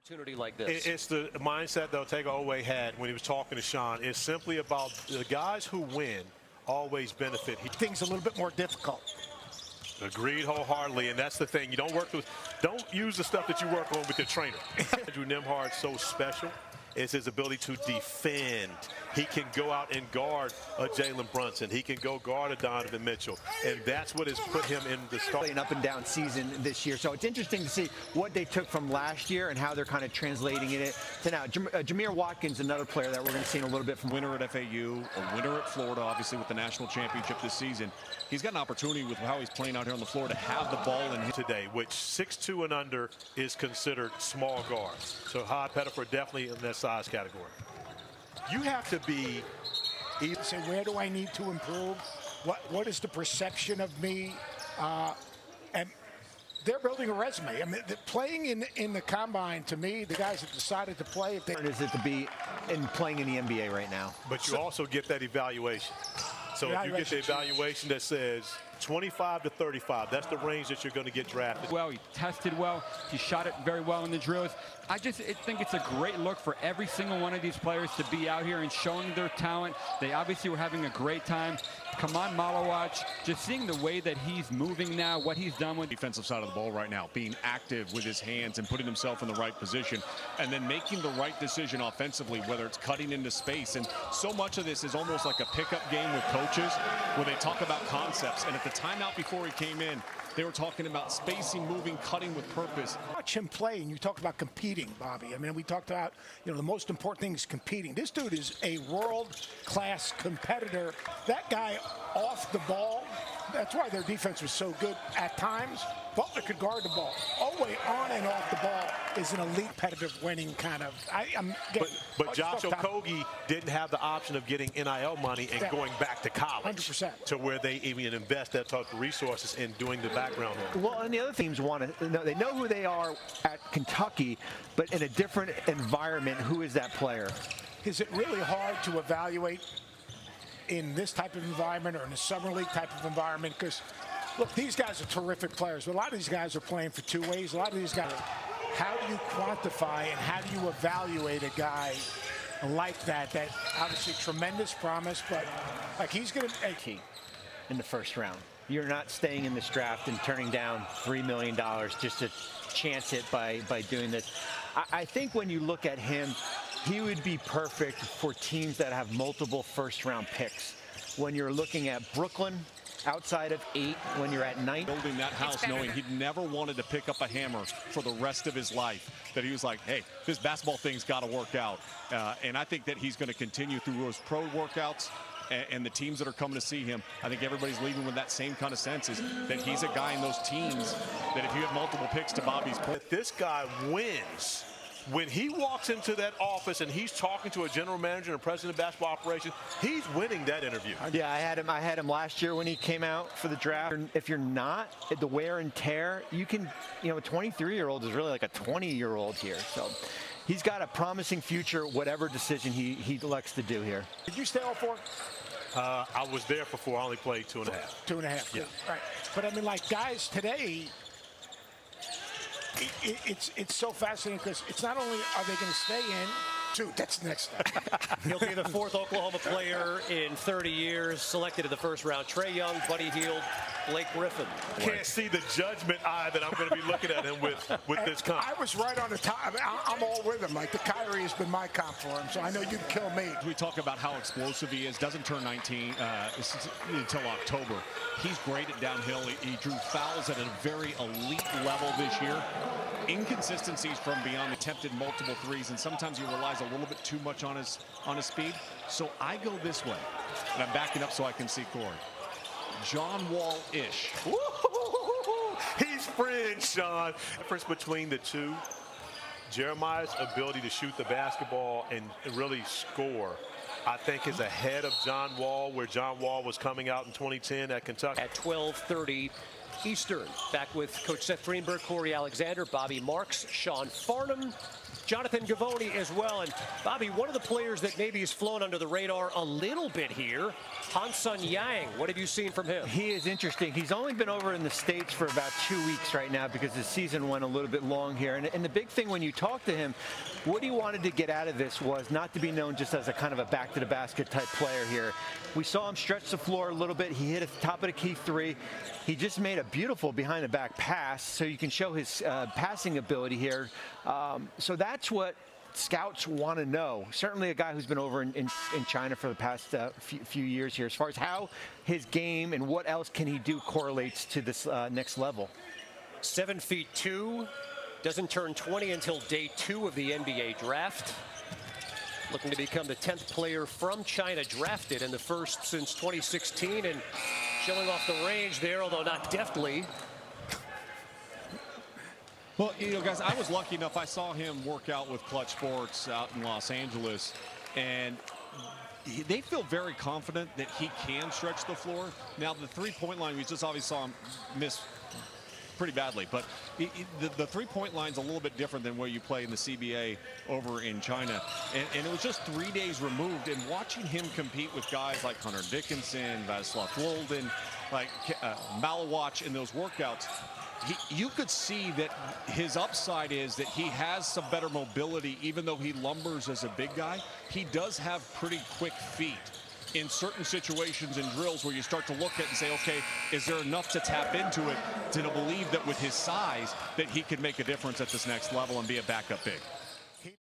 Opportunity like this. It's the mindset that Ortega Oweh had when he was talking to Sean. It's simply about the guys who win always benefit. Things a little bit more difficult. Agreed wholeheartedly, and that's the thing. You don't use the stuff that you work on with your trainer. Andrew Nembhard's so special is his ability to defend. He can go out and guard a Jalen Brunson. He can go guard a Donovan Mitchell, and that's what has put him in the start. An up and down season this year, so it's interesting to see what they took from last year and how they're kind of translating it to now. Jameer Watkins, another player that we're going to see a little bit from. Winner at FAU, a winner at Florida, obviously with the national championship this season. He's got an opportunity with how he's playing out here on the floor to have the ball in him today, which 6'2" and under is considered small guard. So High Pettiford definitely in that size category. You have to be. Say, where do I need to improve? What is the perception of me? And they're building a resume. I mean, playing in the combine, to me, the guys that decided to play. Is it to be playing in the NBA right now? But you also get that evaluation. So if you get the evaluation that says 25 to 35, that's the range that you're going to get drafted. Well, he tested well. He shot it very well in the drills. I think it's a great look for every single one of these players to be out here and showing their talent. They obviously were having a great time. Kaman Malawach, just seeing the way that he's moving now, what he's done with defensive side of the ball right now, being active with his hands and putting himself in the right position, and then making the right decision offensively, whether it's cutting into space. And so much of this is almost like a pickup game with coaches where they talk about concepts. And at the timeout before he came in, they were talking about spacing, moving, cutting with purpose. Watch him play, and you talked about competing, Bobby. I mean, we talked about, the most important thing is competing. This dude is a world-class competitor. That guy off the ball, that's why their defense was so good at times. Butler could guard the ball. Oweh on and off the ball is an elite competitive winning kind of. But Josh Okogie didn't have the option of getting NIL money and going back to college 100%. To where they even invest that type of resources in doing the background work. Well, and the other teams want to know, they know who they are at Kentucky, but in a different environment, who is that player? Is it really hard to evaluate in this type of environment or in a summer league type of environment? Because look, these guys are terrific players, but a lot of these guys are playing for two ways. A lot of these guys, how do you quantify and how do you evaluate a guy like that obviously tremendous promise, but like he's going to in the first round. You're not staying in this draft and turning down $3 million just to chance it by doing this. I think when you look at him, he would be perfect for teams that have multiple first-round picks. When you're looking at Brooklyn, outside of 8, when you're at 9. Building that house knowing he'd never wanted to pick up a hammer for the rest of his life. That he was like, hey, this basketball thing's got to work out. And I think that he's going to continue through those pro workouts and the teams that are coming to see him. I think everybody's leaving with that same kind of sense, is that he's a guy in those teams that if you have multiple picks, to Bobby's point. This guy wins. When he walks into that office and he's talking to a general manager and president of basketball operations, he's winning that interview. Yeah, I had him last year when he came out for the draft. If you're not, the wear and tear, you can, a 23-year-old is really like a 20-year-old here. So he's got a promising future, whatever decision he elects to do here. Did you stay all 4? I was there for 4. I only played 2.5. 2.5. Yeah. Right. But I mean, like guys today, it's so fascinating because it's not only are they going to stay in. Dude, that's the next step. He'll be the 4th Oklahoma player in 30 years, selected in the first round. Trey Young, Buddy Hield, Blake Griffin. Can't see the judgment eye that I'm going to be looking at him with this comp. I was right on the top. I'm all with him. Like the Kyrie has been my comp for him, so I know you'd kill me. We talk about how explosive he is. Doesn't turn 19 until October. He's great at downhill. He drew fouls at a very elite level this year. Inconsistencies from beyond, attempted multiple threes, and sometimes he relies a little bit too much on his speed. So I go this way, and I'm backing up so I can see Corey. John Wall-ish. He's fringe, Sean. The difference between the two, Jeremiah's ability to shoot the basketball and really score, I think, is ahead of John Wall, where John Wall was coming out in 2010 at Kentucky. At 12:30 Eastern, back with Coach Seth Greenberg, Corey Alexander, Bobby Marks, Sean Farnham. Jonathan Gavoni as well. And Bobby, one of the players that maybe has flown under the radar a little bit here, Hansen Yang. What have you seen from him? He is interesting. He's only been over in the States for about 2 weeks right now because the season went a little bit long here. And the big thing when you talk to him, what he wanted to get out of this was not to be known just as a kind of a back-to-the-basket type player here. We saw him stretch the floor a little bit. He hit at the top of the key three. He just made a beautiful behind-the-back pass, so you can show his passing ability here. So that's what scouts want to know. Certainly a guy who's been over in China for the past few years here, as far as how his game and what else can he do correlates to this next level. 7'2", doesn't turn 20 until day 2 of the NBA draft. Looking to become the 10th player from China drafted and the first since 2016, and showing off the range there, although not deftly. Well, you know, guys, I was lucky enough. I saw him work out with Clutch Sports out in Los Angeles, and they feel very confident that he can stretch the floor. Now, the three-point line, we just obviously saw him miss pretty badly, but the three-point line's a little bit different than where you play in the CBA over in China. And it was just 3 days removed, and watching him compete with guys like Hunter Dickinson, Vaslav Wolden, like Malawach in those workouts, you could see that his upside is that he has some better mobility. Even though he lumbers as a big guy, he does have pretty quick feet in certain situations and drills where you start to look at and say, okay, is there enough to tap into it to believe that with his size that he could make a difference at this next level and be a backup big?